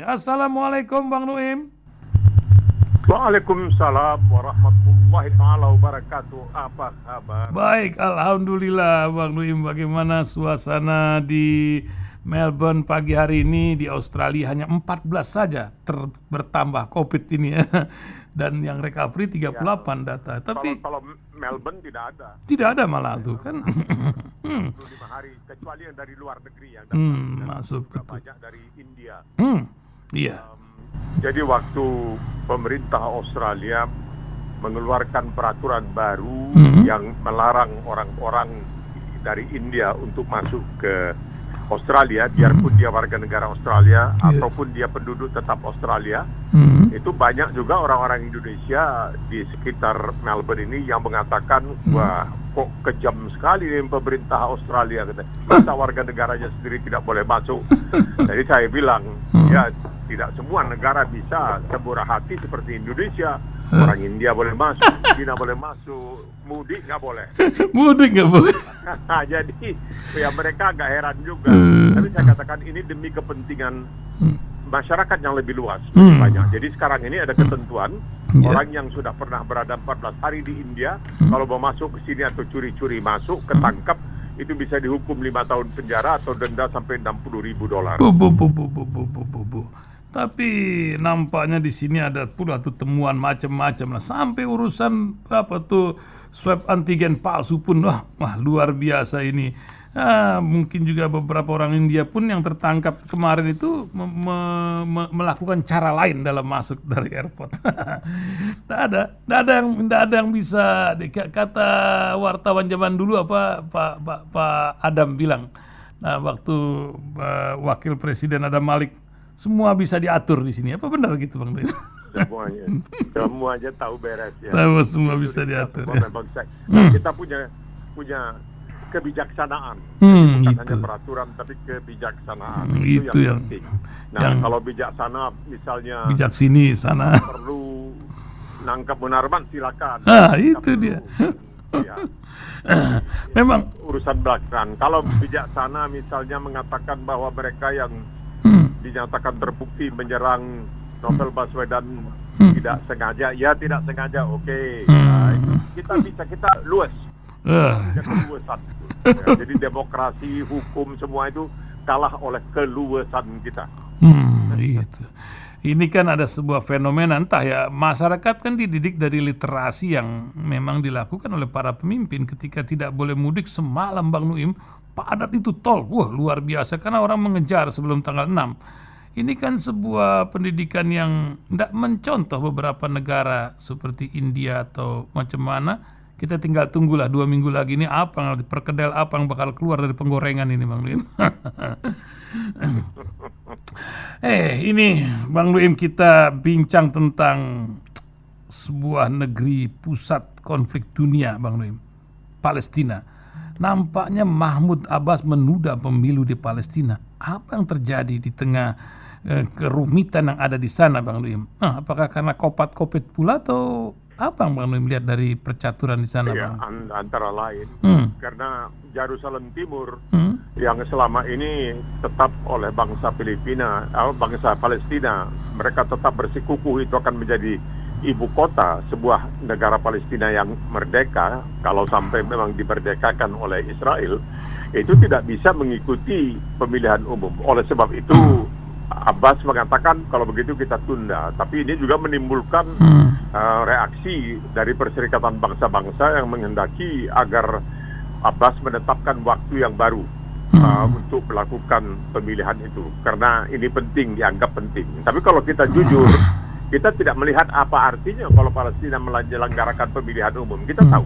Assalamualaikum Bang Nuim. Waalaikumsalam warahmatullahi taala wabarakatuh. Apa kabar? Baik, alhamdulillah Bang Nuim. Bagaimana suasana di Melbourne pagi hari ini? Di Australia hanya 14 saja bertambah COVID ini ya. Dan yang recovery 38 data. Tapi kalau Melbourne tidak ada. Tidak ada malah tuh kan. 25 hari kecuali yang dari luar negeri yang datang. Masuk betul. Banyak dari India. Iya. Jadi waktu pemerintah Australia mengeluarkan peraturan baru yang melarang orang-orang dari India untuk masuk ke Australia, biarpun dia warga negara Australia ataupun dia penduduk tetap Australia, itu banyak juga orang-orang Indonesia di sekitar Melbourne ini yang mengatakan, wah kok kejam sekali nih pemerintah Australia, kita warga negaranya sendiri tidak boleh masuk. Jadi saya bilang, ya tidak semua negara bisa semurah hati seperti Indonesia. Orang India boleh masuk, China boleh masuk, mudik nggak boleh. Mudik nggak boleh. Jadi ya mereka agak heran juga. Tapi saya katakan ini demi kepentingan masyarakat yang lebih luas, lebih banyak. Jadi sekarang ini ada ketentuan orang yang sudah pernah berada 14 hari di India, kalau mau masuk ke sini atau curi-curi masuk, ketangkap, itu bisa dihukum 5 tahun penjara atau denda sampai $60,000. Tapi nampaknya di sini ada pula tuh temuan macam-macam lah, sampai urusan apa tuh swab antigen palsu pun wah luar biasa ini. Mungkin juga beberapa orang India pun yang tertangkap kemarin itu melakukan cara lain dalam masuk dari airport. Tidak ada yang bisa, kata wartawan zaman dulu apa Pak Adam bilang. Nah, waktu Wakil Presiden Adam Malik, semua bisa diatur di sini. Apa benar gitu Bang Nuim? Semua aja tahu beres ya. Tahu semua bisa diatur. Ya. Kita punya kebijaksanaan. Bukan hanya peraturan tapi kebijaksanaan. Itu yang penting. Nah, kalau bijaksana misalnya bijak sini sana. Perlu nangkap Munarman silakan. Itu dia. Ya. Memang urusan belakangan. Kalau bijaksana misalnya mengatakan bahwa mereka yang dinyatakan terbukti menyerang Novel Baswedan tidak sengaja, ya tidak sengaja, oke. Nah, kita luas. Keluasan. Ya, jadi demokrasi, hukum semua itu kalah oleh keluasan kita. Gitu. Ini kan ada sebuah fenomena, entah ya, masyarakat kan dididik dari literasi yang memang dilakukan oleh para pemimpin. Ketika tidak boleh mudik semalam Bang Nuim, padat itu tol, wah luar biasa karena orang mengejar sebelum tanggal 6. Ini kan sebuah pendidikan yang tidak mencontoh beberapa negara seperti India atau macam mana. Kita tinggal tunggulah 2 minggu lagi ini apa perkedel apa yang bakal keluar dari penggorengan ini Bang Nuim. Ini Bang Nuim, kita bincang tentang sebuah negeri pusat konflik dunia Bang Nuim, Palestina. Nampaknya Mahmud Abbas menunda pemilu di Palestina. Apa yang terjadi di tengah kerumitan yang ada di sana Bang Nuim? Apakah karena COVID pula atau apa yang Bang Nuim lihat dari percaturan di sana ya, Bang? Antara lain karena Yerusalem Timur yang selama ini tetap oleh bangsa bangsa Palestina, mereka tetap bersikukuh itu akan menjadi ibu kota sebuah negara Palestina yang merdeka. Kalau sampai memang dimerdekakan oleh Israel, itu tidak bisa mengikuti pemilihan umum. Oleh sebab itu Abbas mengatakan kalau begitu kita tunda. Tapi ini juga menimbulkan reaksi dari Perserikatan Bangsa-Bangsa yang menghendaki agar Abbas menetapkan waktu yang baru untuk melakukan pemilihan itu, karena ini penting, dianggap penting. Tapi kalau kita jujur, kita tidak melihat apa artinya kalau Palestina menyelenggarakan pemilihan umum. Kita tahu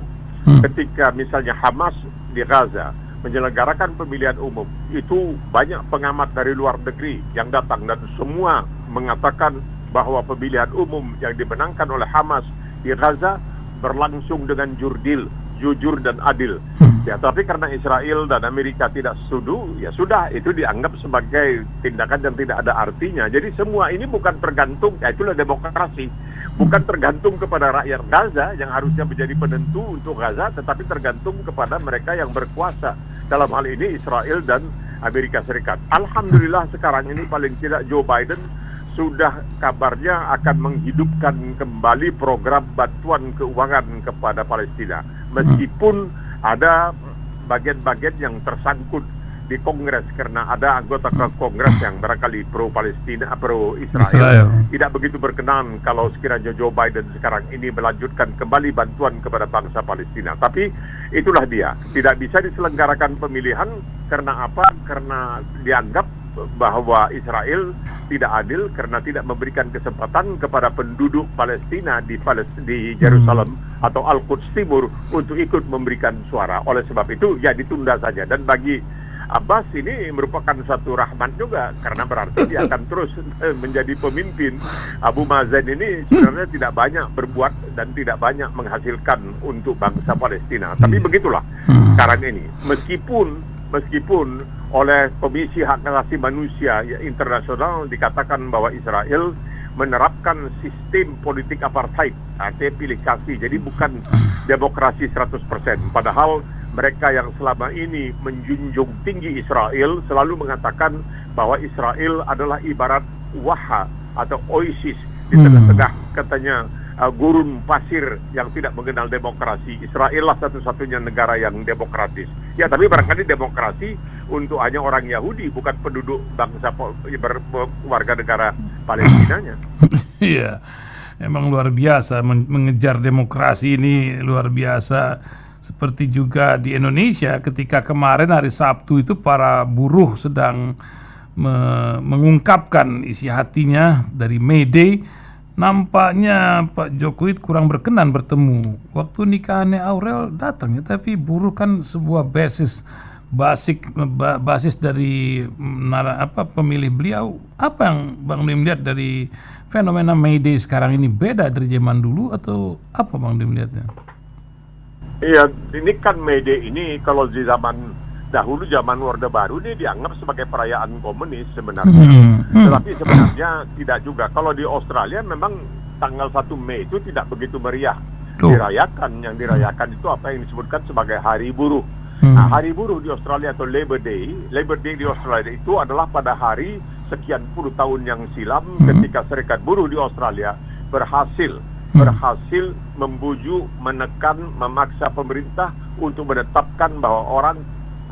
ketika misalnya Hamas di Gaza menyelenggarakan pemilihan umum, itu banyak pengamat dari luar negeri yang datang dan semua mengatakan bahwa pemilihan umum yang dimenangkan oleh Hamas di Gaza berlangsung dengan jujur dan adil. Ya, tapi karena Israel dan Amerika tidak setuju, ya sudah, itu dianggap sebagai tindakan yang tidak ada artinya. Jadi semua ini bukan tergantung, ya itulah demokrasi, bukan tergantung kepada rakyat Gaza yang harusnya menjadi penentu untuk Gaza, tetapi tergantung kepada mereka yang berkuasa, dalam hal ini Israel dan Amerika Serikat. Alhamdulillah sekarang ini paling tidak Joe Biden sudah kabarnya akan menghidupkan kembali program bantuan keuangan kepada Palestina. Meskipun ada bagian-bagian yang tersangkut di Kongres karena ada anggota Kongres yang barangkali pro-Palestina, pro-Israel tidak begitu berkenan kalau sekiranya Joe Biden sekarang ini melanjutkan kembali bantuan kepada bangsa Palestina. Tapi itulah dia, tidak bisa diselenggarakan pemilihan karena apa? Karena dianggap bahwa Israel tidak adil karena tidak memberikan kesempatan kepada penduduk Palestina di Yerusalem atau Al-Quds Timur untuk ikut memberikan suara. Oleh sebab itu ya ditunda saja, dan bagi Abbas ini merupakan satu rahmat juga karena berarti dia akan terus menjadi pemimpin. Abu Mazen ini sebenarnya tidak banyak berbuat dan tidak banyak menghasilkan untuk bangsa Palestina. Tapi begitulah sekarang ini, meskipun oleh Komisi Hak Asasi Manusia internasional dikatakan bahwa Israel menerapkan sistem politik apartheid, artinya pilih kasih, jadi bukan demokrasi 100%. Padahal mereka yang selama ini menjunjung tinggi Israel selalu mengatakan bahwa Israel adalah ibarat waha atau oasis di tengah-tengah katanya gurun pasir yang tidak mengenal demokrasi. Israel lah satu-satunya negara yang demokratis. Ya, tapi barangkali demokrasi untuk hanya orang Yahudi, bukan penduduk bangsa warga negara Palestinanya. Iya, emang luar biasa mengejar demokrasi ini, luar biasa. Seperti juga di Indonesia ketika kemarin hari Sabtu itu para buruh sedang mengungkapkan isi hatinya dari May Day. Nampaknya Pak Jokowi kurang berkenan bertemu. Waktu nikahannya Aurel datang ya, tapi buruh kan sebuah basis dari pemilih beliau. Apa yang Bang Dim lihat dari fenomena May Day sekarang ini, beda dari zaman dulu atau apa Bang Dim lihatnya? Iya, ini kan May Day ini kalau di zaman dahulu, zaman Orde Baru, ini dianggap sebagai perayaan komunis sebenarnya. Tetapi sebenarnya tidak juga. Kalau di Australia memang tanggal 1 Mei itu tidak begitu meriah dirayakan. Yang dirayakan itu apa yang disebutkan sebagai Hari Buruh. Nah, Hari Buruh di Australia atau Labor Day di Australia itu adalah pada hari sekian puluh tahun yang silam ketika Serikat Buruh di Australia berhasil membujuk, menekan, memaksa pemerintah untuk menetapkan bahwa orang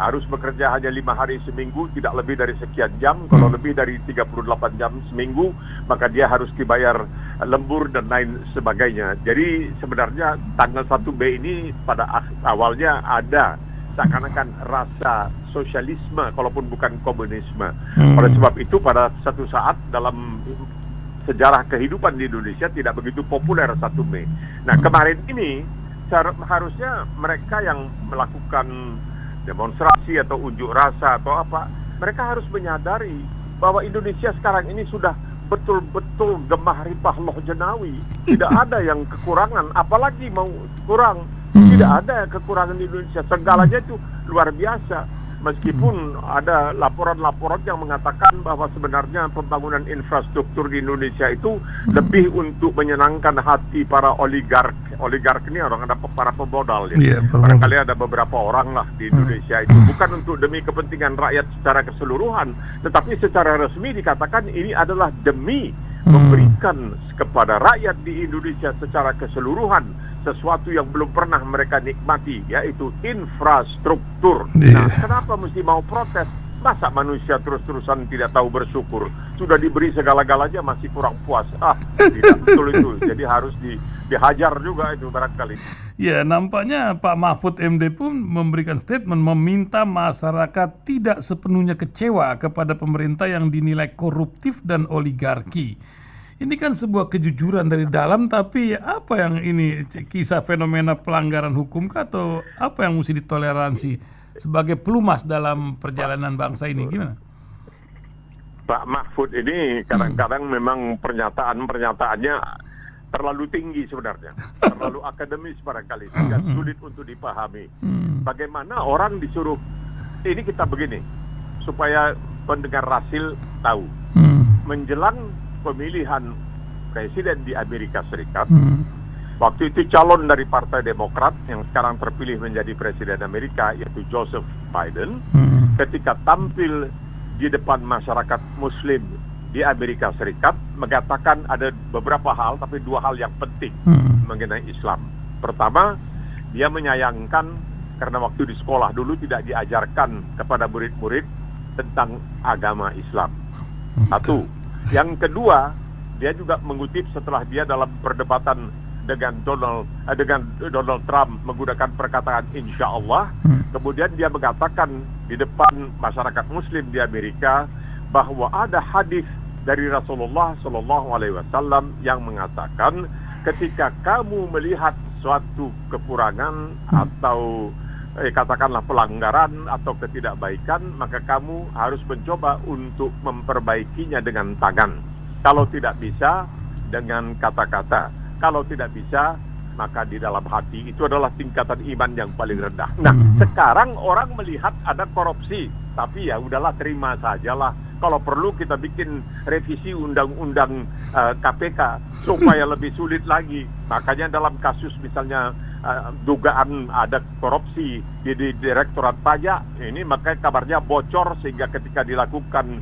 harus bekerja hanya 5 hari seminggu, tidak lebih dari sekian jam. Kalau lebih dari 38 jam seminggu, maka dia harus dibayar lembur dan lain sebagainya. Jadi sebenarnya tanggal 1 Mei ini pada awalnya ada seakan-akan rasa sosialisme, kalaupun bukan komunisme. Oleh sebab itu pada satu saat dalam sejarah kehidupan di Indonesia tidak begitu populer 1 Mei. Nah, kemarin ini harusnya mereka yang melakukan demonstrasi atau unjuk rasa atau apa, mereka harus menyadari bahwa Indonesia sekarang ini sudah betul-betul gemah ripah loh jenawi. Tidak ada yang kekurangan, apalagi mau kurang. Tidak ada kekurangan di Indonesia, segalanya itu luar biasa. Meskipun ada laporan-laporan yang mengatakan bahwa sebenarnya pembangunan infrastruktur di Indonesia itu lebih untuk menyenangkan hati para oligark. Oligark ini orang, ada para pemodal ya. Barangkali ada beberapa orang lah di Indonesia itu. Bukan untuk demi kepentingan rakyat secara keseluruhan, tetapi secara resmi dikatakan ini adalah demi memberikan kepada rakyat di Indonesia secara keseluruhan sesuatu yang belum pernah mereka nikmati, yaitu infrastruktur. Nah, kenapa mesti mau protes? Masa manusia terus-terusan tidak tahu bersyukur? Sudah diberi segala-galanya masih kurang puas. Tidak betul itu. Jadi harus dihajar juga itu barangkali. Ya, nampaknya Pak Mahfud MD pun memberikan statement meminta masyarakat tidak sepenuhnya kecewa kepada pemerintah yang dinilai koruptif dan oligarki. Ini kan sebuah kejujuran dari dalam, tapi apa yang ini kisah fenomena pelanggaran hukum kah, atau apa yang mesti ditoleransi sebagai pelumas dalam perjalanan bangsa ini, gimana? Pak Mahfud ini kadang-kadang memang pernyataan-pernyataannya terlalu tinggi sebenarnya, terlalu akademis barangkali, sehingga sulit untuk dipahami. Bagaimana orang disuruh, ini kita begini, supaya pendengar Rasil tahu, menjelang pemilihan presiden di Amerika Serikat, waktu itu calon dari Partai Demokrat yang sekarang terpilih menjadi presiden Amerika, yaitu Joseph Biden, ketika tampil di depan masyarakat Muslim di Amerika Serikat mengatakan ada beberapa hal, tapi 2 hal yang penting mengenai Islam. Pertama, dia menyayangkan karena waktu di sekolah dulu tidak diajarkan kepada murid-murid tentang agama Islam. Satu. Yang kedua, dia juga mengutip setelah dia dalam perdebatan dengan Donald Trump menggunakan perkataan insya Allah, kemudian dia mengatakan di depan masyarakat Muslim di Amerika bahwa ada hadis dari Rasulullah SAW yang mengatakan ketika kamu melihat suatu kekurangan atau katakanlah pelanggaran atau ketidakbaikan, maka kamu harus mencoba untuk memperbaikinya dengan tangan. Kalau tidak bisa, dengan kata-kata. Kalau tidak bisa, maka di dalam hati. Itu adalah tingkatan iman yang paling rendah. Nah, sekarang orang melihat ada korupsi, tapi ya udahlah, terima sajalah. Kalau perlu kita bikin revisi undang-undang KPK supaya lebih sulit lagi. Makanya dalam kasus misalnya dugaan ada korupsi di Direktorat Pajak, ini makanya kabarnya bocor sehingga ketika dilakukan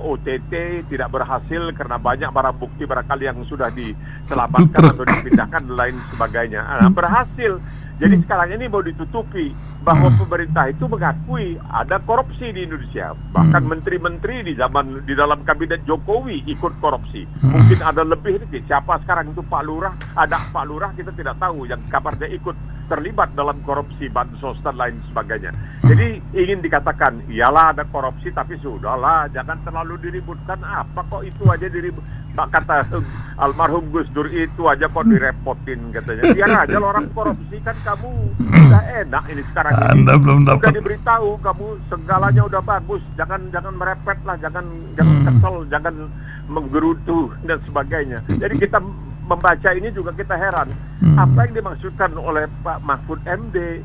OTT tidak berhasil karena banyak barang bukti barangkali yang sudah diselamatkan atau dipindahkan dan lain sebagainya. Berhasil. Jadi sekarang ini mau ditutupi bahwa pemerintah itu mengakui ada korupsi di Indonesia. Bahkan menteri-menteri di dalam kabinet Jokowi ikut korupsi. Mungkin ada lebih nih. Siapa sekarang itu Pak Lurah? Ada Pak Lurah kita tidak tahu yang kabarnya ikut terlibat dalam korupsi bansos dan lain sebagainya. Jadi ingin dikatakan, iyalah ada korupsi tapi sudahlah, jangan terlalu diributkan. Apa kok itu aja diribut? Kata almarhum Gus Dur, itu aja kok direpotin katanya. Biar aja orang korupsi, kan kamu udah enak ini sekarang ini. Anda belum dapat. Udah diberitahu kamu segalanya udah bagus. Jangan merepet lah, jangan kesel, jangan menggerutu dan sebagainya. Jadi kita membaca ini juga kita heran. Apa yang dimaksudkan oleh Pak Mahfud MD?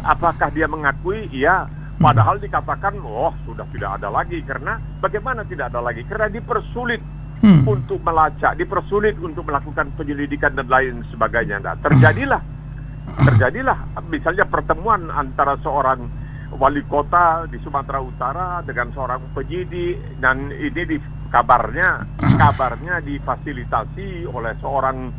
Apakah dia mengakui? Iya. Padahal dikatakan, sudah tidak ada lagi. Karena bagaimana tidak ada lagi? Karena dipersulit untuk melacak, dipersulit untuk melakukan penyelidikan dan lain sebagainya. Nah, terjadilah misalnya pertemuan antara seorang wali kota di Sumatera Utara dengan seorang penyidik, dan ini kabarnya difasilitasi oleh seorang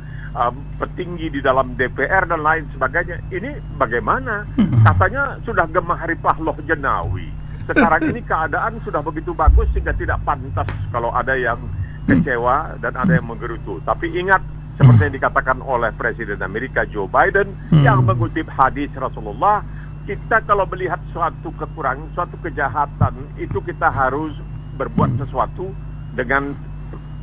petinggi di dalam DPR dan lain sebagainya. Ini bagaimana? Katanya sudah gemah ripah loh jenawi. Sekarang ini keadaan sudah begitu bagus sehingga tidak pantas kalau ada yang kecewa dan ada yang menggerutu. Tapi ingat, seperti yang dikatakan oleh Presiden Amerika Joe Biden yang mengutip hadis Rasulullah, kita kalau melihat suatu kekurangan, suatu kejahatan, itu kita harus berbuat sesuatu dengan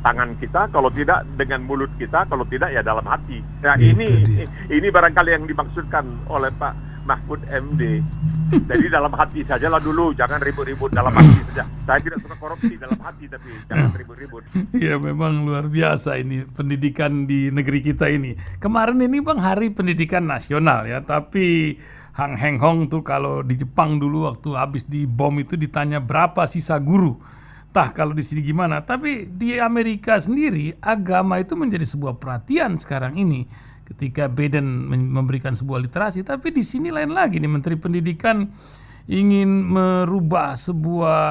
tangan kita, kalau tidak dengan mulut kita, kalau tidak ya dalam hati. Nah, ini barangkali yang dimaksudkan oleh Pak Mahfud MD. Jadi dalam hati sajalah dulu, jangan ribut-ribut, dalam hati saja. Saya tidak suka korupsi dalam hati, tapi jangan ribut-ribut. Ya, memang luar biasa ini pendidikan di negeri kita ini. Kemarin ini Bang Hari Pendidikan Nasional ya, tapi Hang Heng Hong tuh kalau di Jepang dulu waktu habis dibom itu ditanya berapa sisa guru. Tah kalau di sini gimana? Tapi di Amerika sendiri agama itu menjadi sebuah perhatian sekarang ini. Ketika Biden memberikan sebuah literasi, tapi di sini lain lagi nih, Menteri Pendidikan ingin merubah sebuah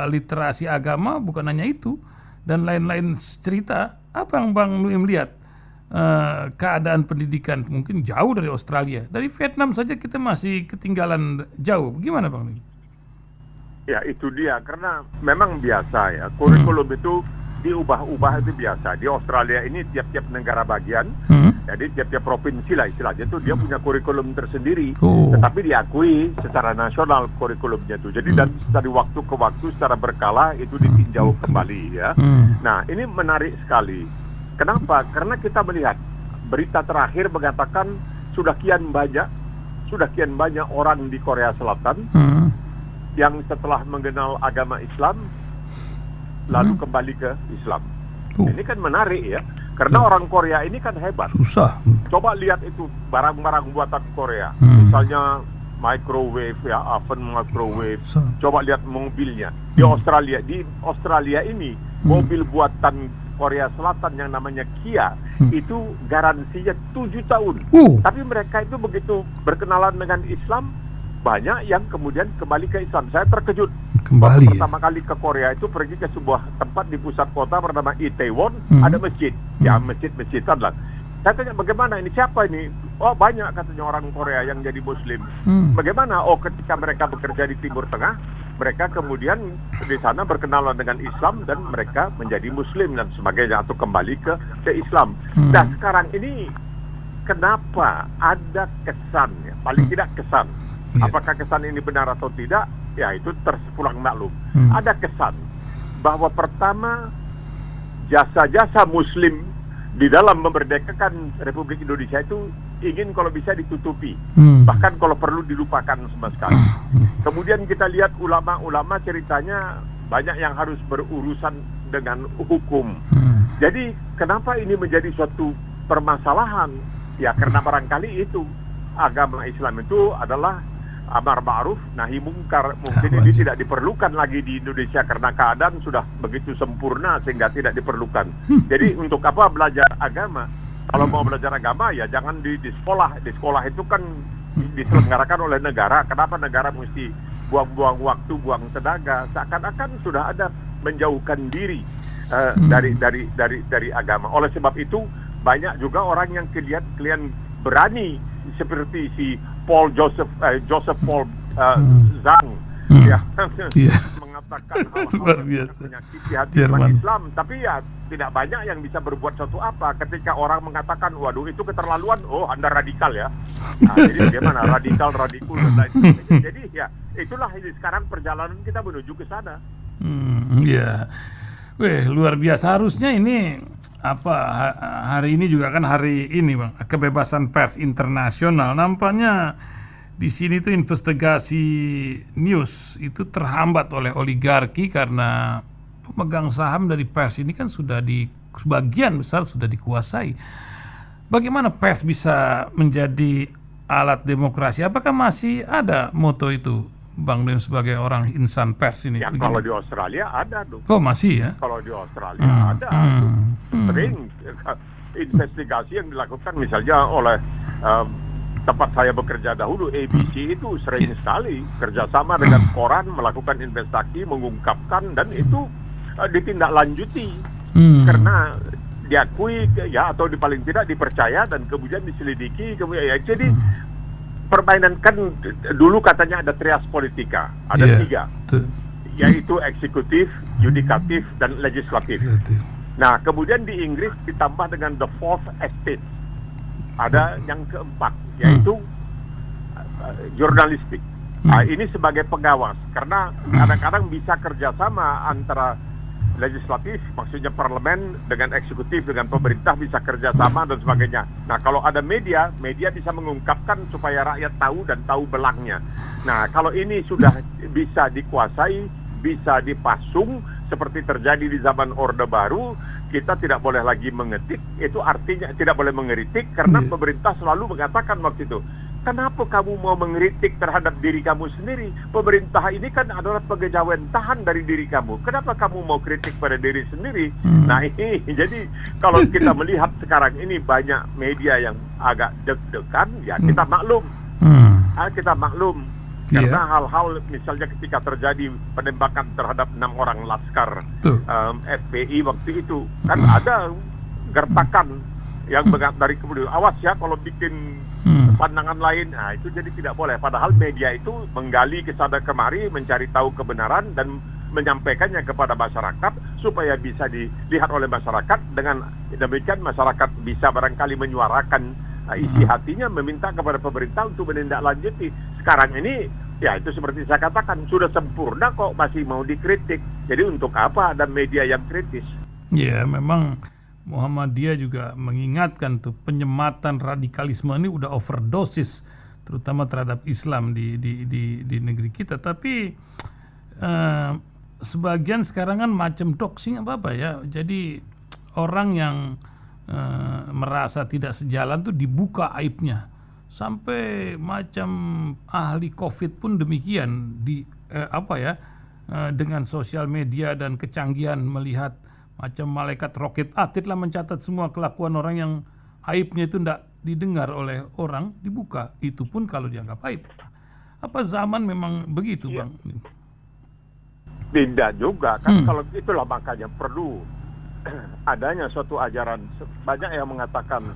literasi agama, bukan hanya itu dan lain-lain cerita. Apa yang Bang Nuim lihat keadaan pendidikan mungkin jauh dari Australia, dari Vietnam saja kita masih ketinggalan jauh. Gimana Bang Nuim? Ya itu dia, karena memang biasa ya kurikulum itu diubah-ubah, itu biasa. Di Australia ini tiap-tiap negara bagian, jadi tiap-tiap provinsi lah istilahnya itu dia punya kurikulum tersendiri, tetapi diakui secara nasional kurikulumnya itu. Jadi dari waktu ke waktu secara berkala itu ditinjau kembali ya. Nah ini menarik sekali. Kenapa? Karena kita melihat berita terakhir mengatakan sudah kian banyak orang di Korea Selatan yang setelah mengenal agama Islam lalu kembali ke Islam. Ini kan menarik ya, karena orang Korea ini kan hebat. Susah. Coba lihat itu barang-barang buatan Korea, misalnya microwave ya, oven microwave. Coba lihat mobilnya di Australia ini mobil buatan Korea Selatan yang namanya Kia itu garansinya 7 tahun. Tapi mereka itu begitu berkenalan dengan Islam banyak yang kemudian kembali ke Islam. Saya terkejut. Kembali. Pertama kali ke Korea itu pergi ke sebuah tempat di pusat kota bernama Itaewon, ada masjid. Ya, masjid-masjidan lah. Saya tanya, bagaimana ini, siapa ini? Oh, banyak katanya orang Korea yang jadi Muslim. Bagaimana? Oh, ketika mereka bekerja di Timur Tengah, mereka kemudian di sana berkenalan dengan Islam dan mereka menjadi Muslim dan sebagainya, atau kembali ke Islam. Nah, sekarang ini kenapa ada kesan, ya, paling tidak kesan. Apakah kesan ini benar atau tidak? Ya, itu terpulang maklum. Ada kesan bahwa pertama, jasa-jasa Muslim di dalam memerdekakan Republik Indonesia itu ingin kalau bisa ditutupi, bahkan kalau perlu dilupakan sama sekali. Kemudian kita lihat ulama-ulama ceritanya banyak yang harus berurusan dengan hukum. Jadi kenapa ini menjadi suatu permasalahan? Ya karena barangkali itu agama Islam itu adalah amar ma'ruf nahi mungkar. Mungkin ini tidak diperlukan lagi di Indonesia karena keadaan sudah begitu sempurna sehingga tidak diperlukan. Jadi untuk apa belajar agama? Kalau mau belajar agama ya jangan di sekolah. Di sekolah itu kan diselenggarakan oleh negara. Kenapa negara mesti buang-buang waktu, buang tenaga? Seakan-akan sudah ada menjauhkan diri dari agama. Oleh sebab itu banyak juga orang yang kalian berani seperti si Joseph Paul Zhang mengatakan hal-hal yang menyakiti hati umat Islam, tapi ya tidak banyak yang bisa berbuat suatu apa ketika orang mengatakan waduh itu keterlaluan, oh Anda radikal ya. Nah, jadi bagaimana radikal dan lain sebagainya. Jadi ya itulah ini sekarang perjalanan kita menuju ke sana. Ya. Weh, luar biasa. Harusnya ini hari ini juga kan hari ini Bang, kebebasan pers internasional. Nampaknya di sini tuh investigasi news itu terhambat oleh oligarki karena pemegang saham dari pers ini kan sudah sebagian besar sudah dikuasai. Bagaimana pers bisa menjadi alat demokrasi? Apakah masih ada moto itu, Bang Dem, sebagai orang insan pers ini? Ya, kalau di Australia ada tuh. Oh, masih ya? Kalau di Australia ada. Sering investigasi yang dilakukan misalnya oleh tempat saya bekerja dahulu, ABC itu sering sekali kerjasama dengan koran melakukan investigasi, mengungkapkan, dan itu ditindaklanjuti karena diakui ya, atau paling tidak dipercaya dan kemudian diselidiki. Kemudian ya, jadi permainan kan dulu katanya ada trias politika, ada 3, yaitu eksekutif, yudikatif, dan legislatif. Nah, kemudian di Inggris ditambah dengan the fourth estate, ada yang keempat, yaitu jurnalistik. Nah, ini sebagai pengawas, karena kadang-kadang bisa kerjasama antara legislatif, maksudnya parlemen, dengan eksekutif, dengan pemerintah bisa kerjasama dan sebagainya. Nah, kalau ada media bisa mengungkapkan supaya rakyat tahu dan tahu belangnya. Nah, kalau ini sudah bisa dikuasai, bisa dipasung, seperti terjadi di zaman Orde Baru, kita tidak boleh lagi mengetik, itu artinya tidak boleh mengeritik, karena pemerintah selalu mengatakan waktu itu, kenapa kamu mau mengkritik terhadap diri kamu sendiri? Pemerintah ini kan adalah pegawentahan dari diri kamu. Kenapa kamu mau kritik pada diri sendiri? Nah ini, jadi kalau kita melihat sekarang ini banyak media yang agak deg-degan, ya kita maklum. Kita maklum. Karena hal-hal misalnya ketika terjadi penembakan terhadap 6 orang laskar FPI waktu itu, kan ada gertakan yang dari kemudian awas ya kalau bikin pandangan lain. Nah itu jadi tidak boleh. Padahal media itu menggali ke sana kemari, mencari tahu kebenaran dan menyampaikannya kepada masyarakat supaya bisa dilihat oleh masyarakat. Dengan demikian masyarakat bisa barangkali menyuarakan isi hatinya, meminta kepada pemerintah untuk menindaklanjuti. Sekarang ini ya itu seperti saya katakan sudah sempurna kok masih mau dikritik. Jadi untuk apa ada media yang kritis? Ya memang Muhammadiyah juga mengingatkan tuh penyematan radikalisme ini udah overdosis terutama terhadap Islam di negeri kita. Tapi sebagian sekarang kan macam doxing apa ya. Jadi orang yang merasa tidak sejalan tuh dibuka aibnya. Sampai macam ahli COVID pun demikian dengan sosial media dan kecanggihan melihat macam malaikat roket atit lah mencatat semua kelakuan orang yang aibnya itu tidak didengar oleh orang, dibuka. Itu pun kalau dianggap aib. Apa zaman memang begitu, Iya. Bang? Tidak juga kan, kalau itulah makanya perlu adanya suatu ajaran. Banyak yang mengatakan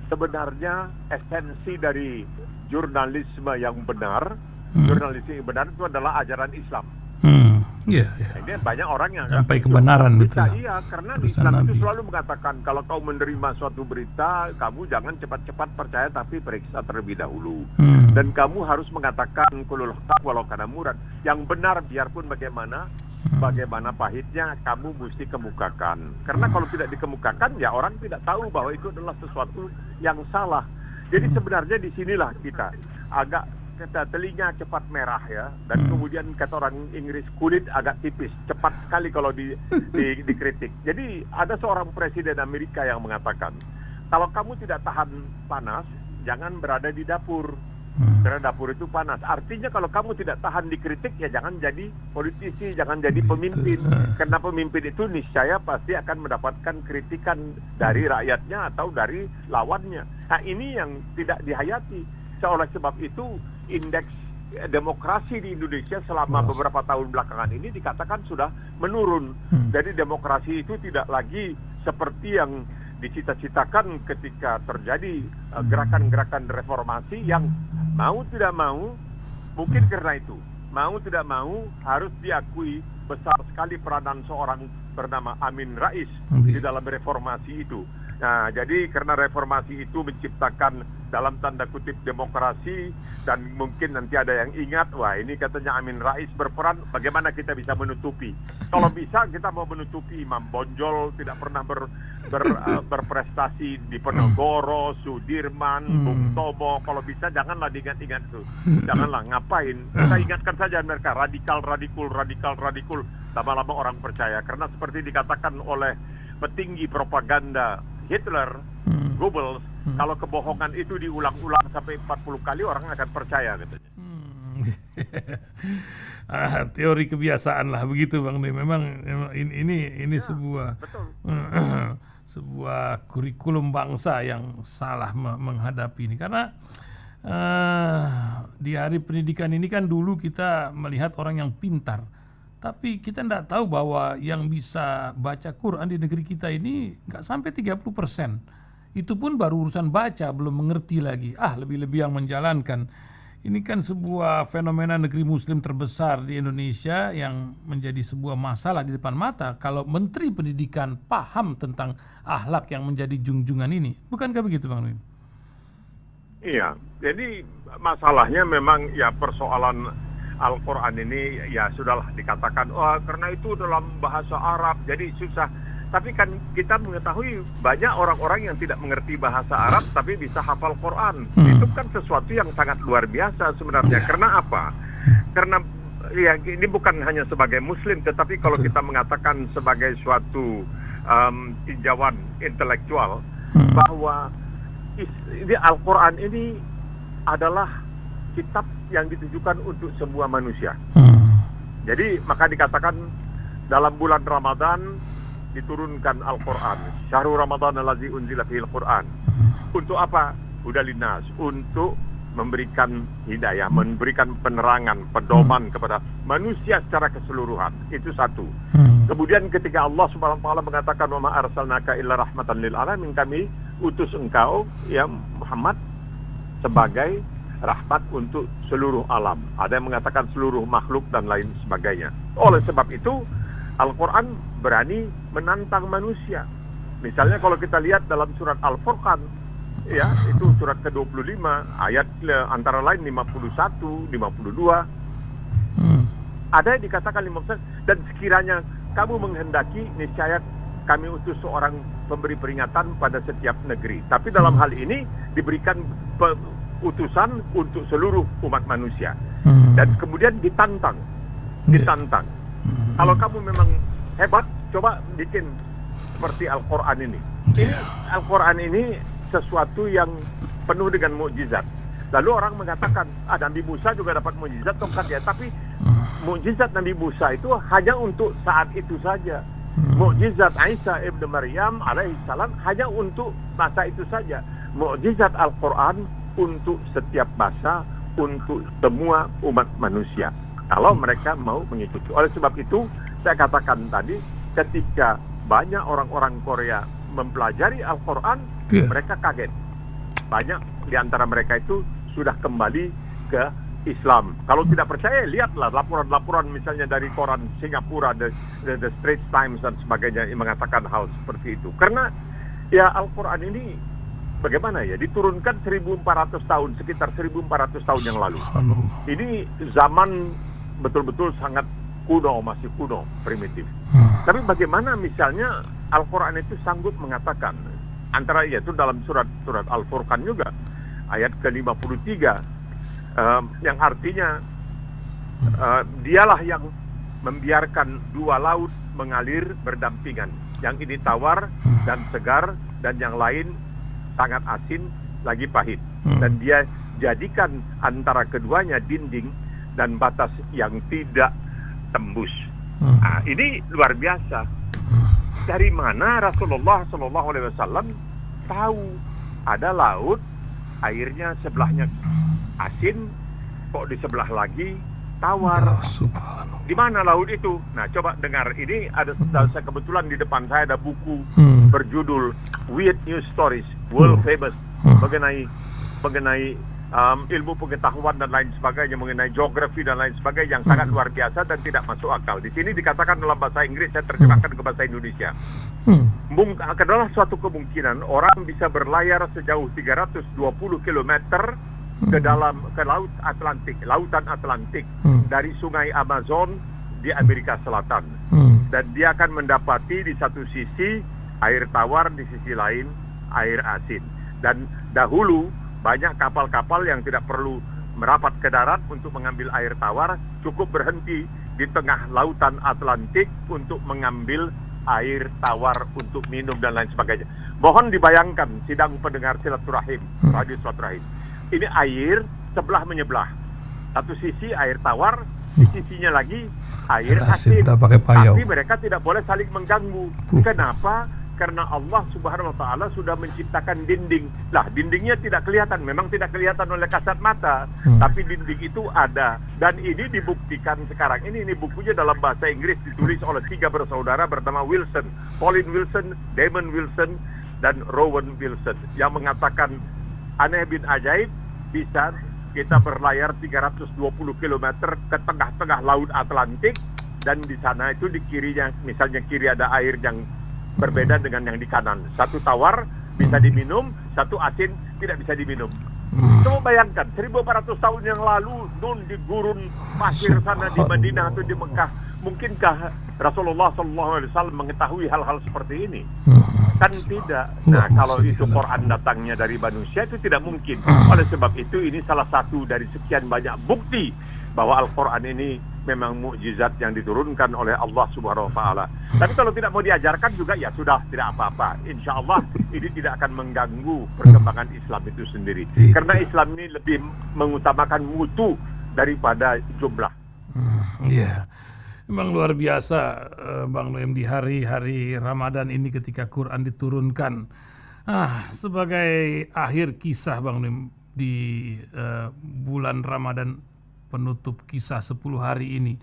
sebenarnya esensi dari jurnalisme yang benar, jurnalisme yang benar itu adalah ajaran Islam. Iya, iya. Ini banyak orang yang Sampai kebenaran, bisa, betul. iya, karena Terusan Islam itu Nabi. selalu mengatakan kalau kau menerima suatu berita, kamu jangan cepat-cepat percaya tapi periksa terlebih dahulu. Dan kamu harus mengatakan kulul haq walau kana murad. Yang benar biarpun bagaimana pahitnya, kamu mesti kemukakan. Karena kalau tidak dikemukakan, ya orang tidak tahu bahwa itu adalah sesuatu yang salah. Jadi sebenarnya disinilah kita agak telinga cepat merah ya, dan kemudian kata orang Inggris kulit agak tipis, cepat sekali kalau dikritik. Jadi ada seorang presiden Amerika yang mengatakan, kalau kamu tidak tahan panas, jangan berada di dapur. Karena dapur itu panas. Artinya kalau kamu tidak tahan dikritik, ya jangan jadi politisi, jangan jadi pemimpin. Karena pemimpin itu niscaya pasti akan mendapatkan kritikan dari rakyatnya atau dari lawannya. Nah ini yang tidak dihayati. Oleh sebab itu indeks demokrasi di Indonesia selama beberapa tahun belakangan ini dikatakan sudah menurun. Jadi demokrasi itu tidak lagi seperti yang dicita-citakan ketika terjadi gerakan-gerakan reformasi yang mau tidak mau, mungkin karena itu, mau tidak mau harus diakui besar sekali peranan seorang bernama Amin Rais di dalam reformasi itu. Nah, jadi karena reformasi itu menciptakan dalam tanda kutip demokrasi, dan mungkin nanti ada yang ingat, wah ini katanya Amin Rais berperan, bagaimana kita bisa menutupi? Kalau bisa kita mau menutupi Imam Bonjol tidak pernah berprestasi di Penegoro, Sudirman, Bung Tomo, kalau bisa janganlah diingat-ingat itu. Janganlah, ngapain? Kita ingatkan saja mereka radikal, lama-lama orang percaya. Karena seperti dikatakan oleh petinggi propaganda Hitler, Goebbels, kalau kebohongan itu diulang-ulang sampai 40 kali orang akan percaya katanya. Teori kebiasaan lah begitu Bang. Memang ini sebuah sebuah kurikulum bangsa yang salah menghadapi ini, karena di hari pendidikan ini kan dulu kita melihat orang yang pintar, tapi kita tidak tahu bahwa yang bisa baca Quran di negeri kita ini nggak sampai 30%. Itu pun baru urusan baca, belum mengerti lagi. Lebih-lebih yang menjalankan. Ini kan sebuah fenomena negeri muslim terbesar di Indonesia yang menjadi sebuah masalah di depan mata kalau Menteri Pendidikan paham tentang akhlak yang menjadi junjungan ini. Bukankah begitu Bang Win? Iya, jadi masalahnya memang ya persoalan Al-Quran ini ya sudahlah dikatakan, karena itu dalam bahasa Arab jadi susah. Tapi kan kita mengetahui banyak orang-orang yang tidak mengerti bahasa Arab tapi bisa hafal Quran. Itu kan sesuatu yang sangat luar biasa sebenarnya. Karena apa? Karena ya ini bukan hanya sebagai Muslim, tetapi kalau kita mengatakan sebagai suatu tinjauan intelektual bahwa ini Al-Quran ini adalah kitab yang ditujukan untuk semua manusia. Jadi maka dikatakan dalam bulan Ramadan diturunkan Al-Quran. Syahrul Ramadan allazi unzila fihil Quran. Untuk apa? Hudal linnas, untuk memberikan hidayah, memberikan penerangan, pedoman kepada manusia secara keseluruhan. Itu satu. Kemudian ketika Allah Subhanahu wa taala mengatakan wa ma arsalnaka illa rahmatan lil alamin, kami utus engkau ya Muhammad sebagai rahmat untuk seluruh alam. Ada yang mengatakan seluruh makhluk dan lain sebagainya. Oleh sebab itu Al-Quran berani menantang manusia. Misalnya kalau kita lihat dalam surat Al-Furqan, ya itu surat ke-25, ayat antara lain 51, 52. Ada yang dikatakan 51, dan sekiranya kamu menghendaki, niscaya kami utus seorang pemberi peringatan pada setiap negeri. Tapi dalam hal ini diberikan utusan untuk seluruh umat manusia. Dan kemudian ditantang. Kalau kamu memang hebat, coba bikin seperti Al-Quran ini. Al-Quran ini sesuatu yang penuh dengan mukjizat. Lalu orang mengatakan, Nabi Musa juga dapat mukjizat, tongkat ya. Tapi mukjizat Nabi Musa itu hanya untuk saat itu saja. Mukjizat Isa ibn Maryam alaihissalam hanya untuk masa itu saja. Mukjizat Al-Quran untuk setiap masa, untuk semua umat manusia kalau mereka mau mengikuti. Oleh sebab itu saya katakan tadi, ketika banyak orang-orang Korea mempelajari Al-Quran, mereka kaget. Banyak di antara mereka itu sudah kembali ke Islam. Kalau tidak percaya, lihatlah laporan-laporan misalnya dari koran Singapura, The Straits Times dan sebagainya yang mengatakan hal seperti itu. Karena ya Al-Quran ini bagaimana ya, diturunkan 1400 tahun, sekitar 1400 tahun yang lalu. Ini zaman betul-betul sangat kuno, masih kuno, primitif. Tapi bagaimana misalnya Al-Quran itu sanggup mengatakan, antara yaitu dalam surat Al-Furqan juga, ayat ke-53, yang artinya dialah yang membiarkan dua laut mengalir berdampingan. Yang ini tawar dan segar, dan yang lain sangat asin lagi pahit. Dan dia jadikan antara keduanya dinding dan batas yang tidak tembus. Nah, ini luar biasa. Dari mana Rasulullah SAW tahu ada laut, airnya sebelahnya asin, kok di sebelah lagi tawar? Di mana laut itu? Nah, coba dengar. Ini ada saya kebetulan di depan saya ada buku berjudul Weird News Stories, World Famous, mengenai ilmu pengetahuan dan lain sebagainya, mengenai geografi dan lain sebagainya yang sangat luar biasa dan tidak masuk akal. Di sini dikatakan dalam bahasa Inggris, saya terjemahkan ke bahasa Indonesia. Adalah suatu kemungkinan orang bisa berlayar sejauh 320 km ke laut Atlantik, lautan Atlantik, dari sungai Amazon di Amerika Selatan. Dan dia akan mendapati di satu sisi air tawar, di sisi lain air asin. Dan dahulu banyak kapal-kapal yang tidak perlu merapat ke darat untuk mengambil air tawar, cukup berhenti di tengah lautan Atlantik untuk mengambil air tawar untuk minum dan lain sebagainya. Mohon dibayangkan sidang pendengar silaturahim, radio silaturahim. Ini air sebelah menyebelah. Satu sisi air tawar, di sisinya lagi air asin. Tapi mereka tidak boleh saling mengganggu. Kenapa? Karena Allah Subhanahu wa Ta'ala sudah menciptakan dinding. Lah, dindingnya tidak kelihatan, memang tidak kelihatan oleh kasat mata, tapi dinding itu ada. Dan ini dibuktikan sekarang ini bukunya dalam bahasa Inggris, ditulis oleh 3 bersaudara bernama Wilson, Pauline Wilson, Damon Wilson, dan Rowan Wilson, yang mengatakan aneh bin ajaib, bisa kita berlayar 320 km ke tengah-tengah laut Atlantik, dan di sana itu di kirinya, misalnya kiri ada air yang berbeda dengan yang di kanan. Satu tawar bisa diminum, satu asin tidak bisa diminum. Coba bayangkan, 1400 tahun yang lalu di gurun pasir sana di Madinah atau di Mekah, mungkinkah Rasulullah SAW mengetahui hal-hal seperti ini? Kan tidak. Nah, kalau itu Quran datangnya dari manusia, itu tidak mungkin. Oleh sebab itu, ini salah satu dari sekian banyak bukti bahwa Al-Quran ini memang mukjizat yang diturunkan oleh Allah Subhanahu wa Ta'ala. Tapi kalau tidak mau diajarkan juga, ya sudah, tidak apa-apa. Insya Allah ini tidak akan mengganggu perkembangan Islam itu sendiri. Karena Islam ini lebih mengutamakan mutu daripada jumlah. Iya. Memang luar biasa, Bang Noem, di hari-hari Ramadan ini ketika Quran diturunkan. Sebagai akhir kisah, Bang Noem, di bulan Ramadan, penutup kisah 10 hari ini.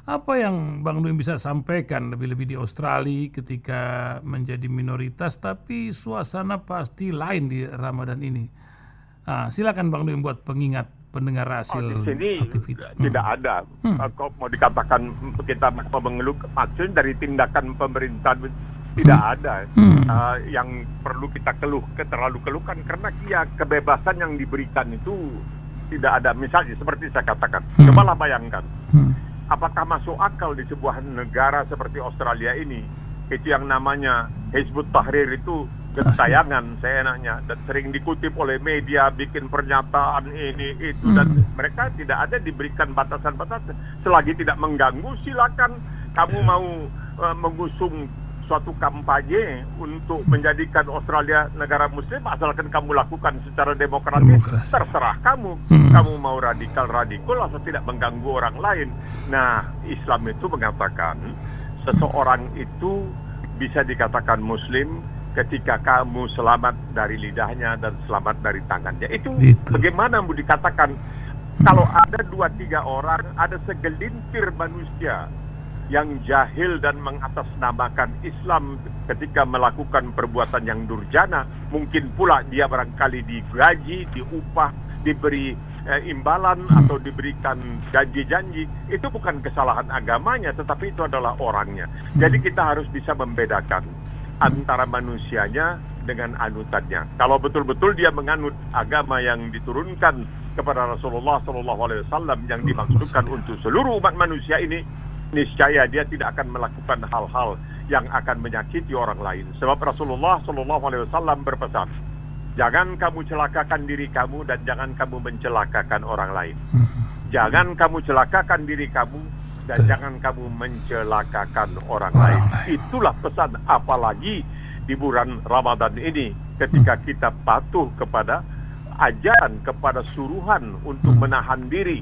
Apa yang Bang Noem bisa sampaikan, lebih-lebih di Australia ketika menjadi minoritas, tapi suasana pasti lain di Ramadan ini. Silakan Bang Noem buat pengingat pendengar hasil di sini aktivitas. Tidak ada. Kalau mau dikatakan kita mengeluh, maksudnya dari tindakan pemerintah tidak ada yang perlu kita terlalu keluhkan, karena kebebasan yang diberikan itu tidak ada. Misalnya seperti saya katakan, cobalah bayangkan, apakah masuk akal di sebuah negara seperti Australia ini, itu yang namanya Hizbut Tahrir itu gentayangan seenaknya, dan sering dikutip oleh media, bikin pernyataan ini itu, dan mereka tidak ada diberikan batasan-batasan. Selagi tidak mengganggu, silakan kamu mau mengusung suatu kampanye untuk menjadikan Australia negara muslim, asalkan kamu lakukan secara demokratis, terserah kamu. Kamu mau radikal asal tidak mengganggu orang lain. Nah, Islam itu mengatakan seseorang itu bisa dikatakan muslim ketika kamu selamat dari lidahnya dan selamat dari tangannya. Itu bagaimana mau dikatakan Kalau ada 2-3 orang, ada segelintir manusia yang jahil dan mengatasnamakan Islam ketika melakukan perbuatan yang durjana, mungkin pula dia barangkali digaji, diupah, diberi imbalan atau diberikan janji-janji, itu bukan kesalahan agamanya, tetapi itu adalah orangnya. Jadi kita harus bisa membedakan antara manusianya dengan anutannya. Kalau betul-betul dia menganut agama yang diturunkan kepada Rasulullah SAW yang dimaksudkan untuk seluruh umat manusia ini, niscaya dia tidak akan melakukan hal-hal yang akan menyakiti orang lain. Sebab Rasulullah SAW berpesan, jangan kamu celakakan diri kamu dan jangan kamu mencelakakan orang lain. Jangan kamu celakakan diri kamu dan jangan kamu mencelakakan orang lain. Itulah pesan, apalagi di bulan Ramadan ini, ketika kita patuh kepada ajaran, kepada suruhan untuk menahan diri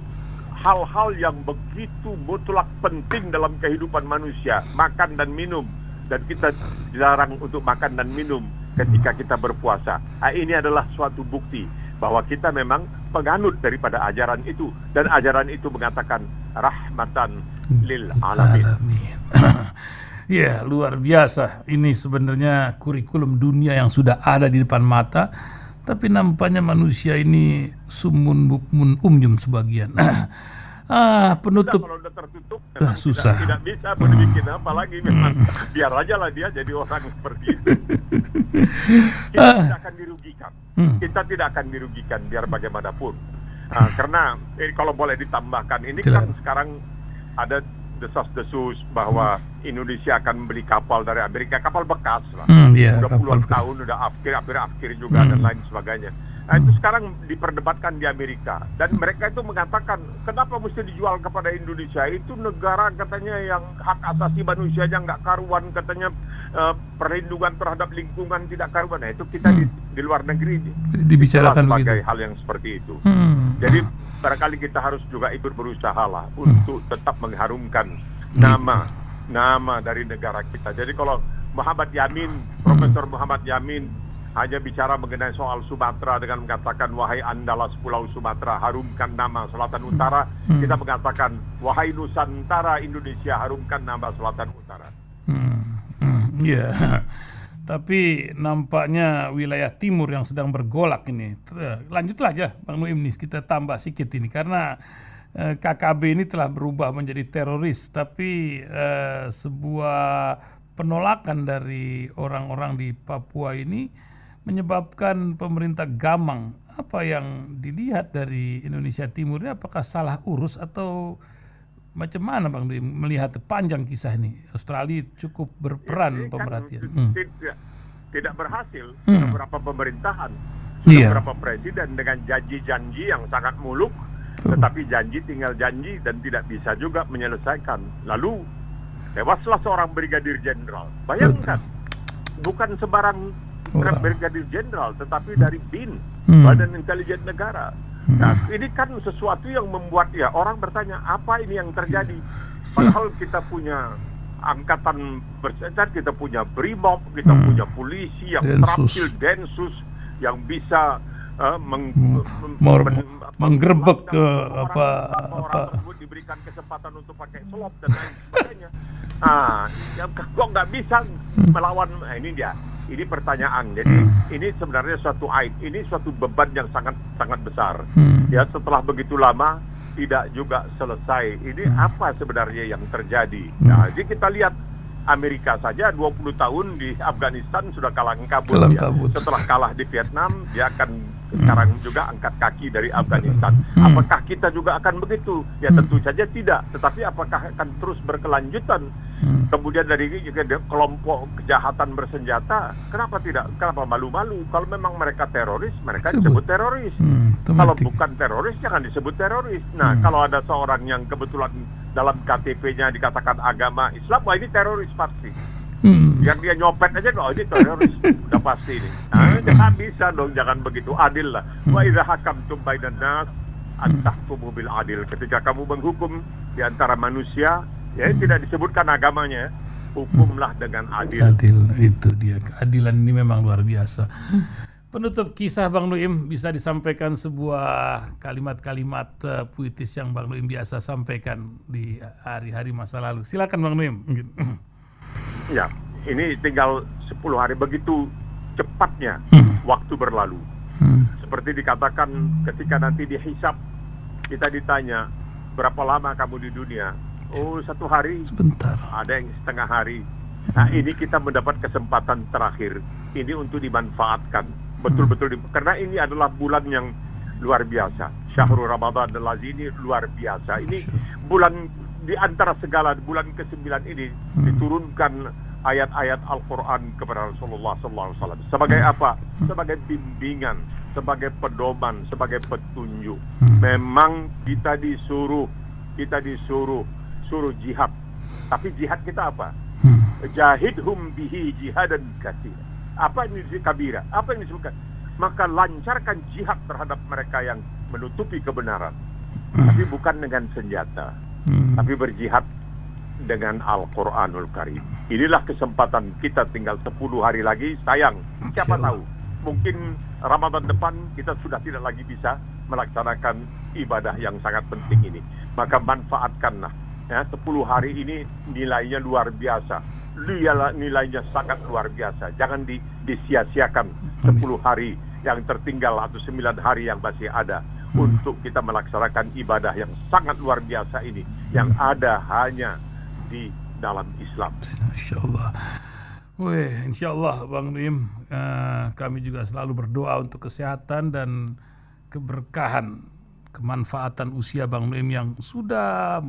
hal-hal yang begitu mutlak penting dalam kehidupan manusia, makan dan minum, dan kita dilarang untuk makan dan minum ketika kita berpuasa. Ini adalah suatu bukti bahwa kita memang penganut daripada ajaran itu, dan ajaran itu mengatakan rahmatan lil alamin. Ya, luar biasa. Ini sebenarnya kurikulum dunia yang sudah ada di depan mata, tapi nampaknya manusia ini sumun bukmun umyum sebagian. Penutup. Kalau udah tertutup, susah. Tidak bisa mau dibikin apa lagi. Memang biar aja lah dia jadi orang seperti itu. Kita tidak akan dirugikan. Kita tidak akan dirugikan biar bagaimanapun. Karena kalau boleh ditambahkan, ini kan sekarang ada desas-desus bahwa Indonesia akan membeli kapal dari Amerika, kapal bekas lah. Udah puluhan tahun, udah akhir juga dan lain sebagainya. Nah, itu sekarang diperdebatkan di Amerika, dan mereka itu mengatakan kenapa mesti dijual kepada Indonesia, itu negara katanya yang hak asasi manusianya nggak karuan, katanya perlindungan terhadap lingkungan tidak karuan. Nah, itu kita di luar negeri dibicarakan sebagai hal yang seperti itu. Jadi barangkali kita harus juga ikut berusaha lah untuk tetap mengharumkan nama dari negara kita. Jadi kalau Muhammad Yamin, Profesor Muhammad Yamin hanya bicara mengenai soal Sumatera dengan mengatakan wahai Andalas Pulau Sumatera, harumkan nama Selatan Utara, kita mengatakan wahai Nusantara Indonesia, harumkan nama Selatan Utara. Ya. Tapi nampaknya wilayah timur yang sedang bergolak ini. Lanjutlah aja Bang Nuim nih, kita tambah sedikit ini, karena KKB ini telah berubah menjadi teroris, tapi sebuah penolakan dari orang-orang di Papua ini menyebabkan pemerintah gamang. Apa yang dilihat dari Indonesia Timur ini, apakah salah urus atau macam mana Bang Nuim melihat panjang kisah ini? Australia cukup berperan pemerhatian. Tidak berhasil beberapa pemerintahan, beberapa presiden dengan janji-janji yang sangat muluk, tetapi janji tinggal janji dan tidak bisa juga menyelesaikan. Lalu tewaslah seorang brigadir jenderal. Bayangkan, bukan sebarang brigadir jenderal, tetapi dari BIN, Badan Intelijen Negara. Nah, ini kan sesuatu yang membuat orang bertanya, apa ini yang terjadi? Padahal kita punya angkatan bersenjata, kita punya BRIMOB, kita punya polisi yang terampil, Densus yang bisa menggerebek orang tersebut, diberikan kesempatan untuk pakai selop dan lain sebagainya. Kok nggak bisa melawan? Ini dia. Ini pertanyaan. Jadi ini sebenarnya suatu aib, ini suatu beban yang sangat besar. Ya, setelah begitu lama tidak juga selesai. Ini apa sebenarnya yang terjadi? Nah, jadi kita lihat Amerika saja 20 tahun di Afghanistan sudah kalang kabut. Setelah kalah di Vietnam, dia akan sekarang juga angkat kaki dari Afghanistan. Apakah kita juga akan begitu? Ya tentu saja tidak. Tetapi apakah akan terus berkelanjutan? Kemudian dari kelompok kejahatan bersenjata, kenapa tidak? Kenapa malu-malu? Kalau memang mereka teroris, mereka disebut teroris. Kalau bukan teroris, jangan disebut teroris. Nah, kalau ada seorang yang kebetulan dalam KTP-nya dikatakan agama Islam, wah ini teroris pasti. Yang dia nyopet aja, ini teroris, udah pasti ini. Nah, jangan bisa dong, jangan begitu, adil lah. Wa idza hakamtum bainan nas an tahkumu bil adil. Ketika kamu menghukum di antara manusia, ya tidak disebutkan agamanya, hukumlah dengan adil. Adil, itu dia. Keadilan ini memang luar biasa. penutup kisah Bang Nuim, bisa disampaikan sebuah kalimat-kalimat puitis yang Bang Nuim biasa sampaikan di hari-hari masa lalu. Silakan Bang Nuim. Ya, ini tinggal 10 hari, begitu cepatnya waktu berlalu. Seperti dikatakan ketika nanti dihisab, kita ditanya, berapa lama kamu di dunia? Oh, 1 hari. Sebentar. Ada yang setengah hari. Nah, ini kita mendapat kesempatan terakhir. Ini untuk dimanfaatkan. Betul-betul. Karena ini adalah bulan yang luar biasa. Syahrul Ramadan al-Lazi ini luar biasa. Ini bulan, di antara segala bulan ke-9 ini diturunkan ayat-ayat Al-Quran kepada Rasulullah SAW. Sebagai apa? Sebagai bimbingan, sebagai pedoman, sebagai petunjuk. Memang kita disuruh jihad. Tapi jihad kita apa? Jahidhum bihi jihadan katsir. Apa ini kabira? Apa yang disebutkan? Maka lancarkan jihad terhadap mereka yang menutupi kebenaran. Tapi bukan dengan senjata. Tapi berjihad dengan Al-Quranul Karim. Inilah kesempatan kita, tinggal 10 hari lagi. Sayang, siapa tahu mungkin Ramadan depan kita sudah tidak lagi bisa melaksanakan ibadah yang sangat penting ini. Maka manfaatkanlah. Ya, 10 hari ini nilainya luar biasa. Nilainya sangat luar biasa. Jangan disia-siakan 10 hari yang tertinggal atau 9 hari yang masih ada untuk kita melaksanakan ibadah yang sangat luar biasa ini, yang ada hanya di dalam Islam. Insyaallah. Insyaallah Bang Nuim, kami juga selalu berdoa untuk kesehatan dan keberkahan, kemanfaatan usia Bang Nuim yang sudah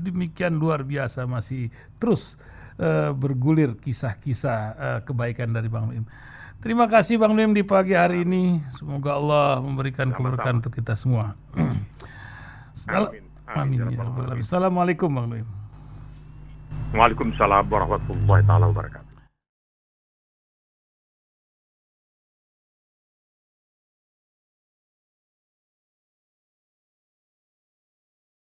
demikian luar biasa, masih terus bergulir kisah-kisah kebaikan dari Bang Nuim. Terima kasih Bang Nuim di pagi hari ini. Semoga Allah memberikan keberkahan untuk kita semua. Amin ya rabbal alamin. Assalamualaikum Bang Nuim. Waalaikumsalam warahmatullahi taala wabarakatuh.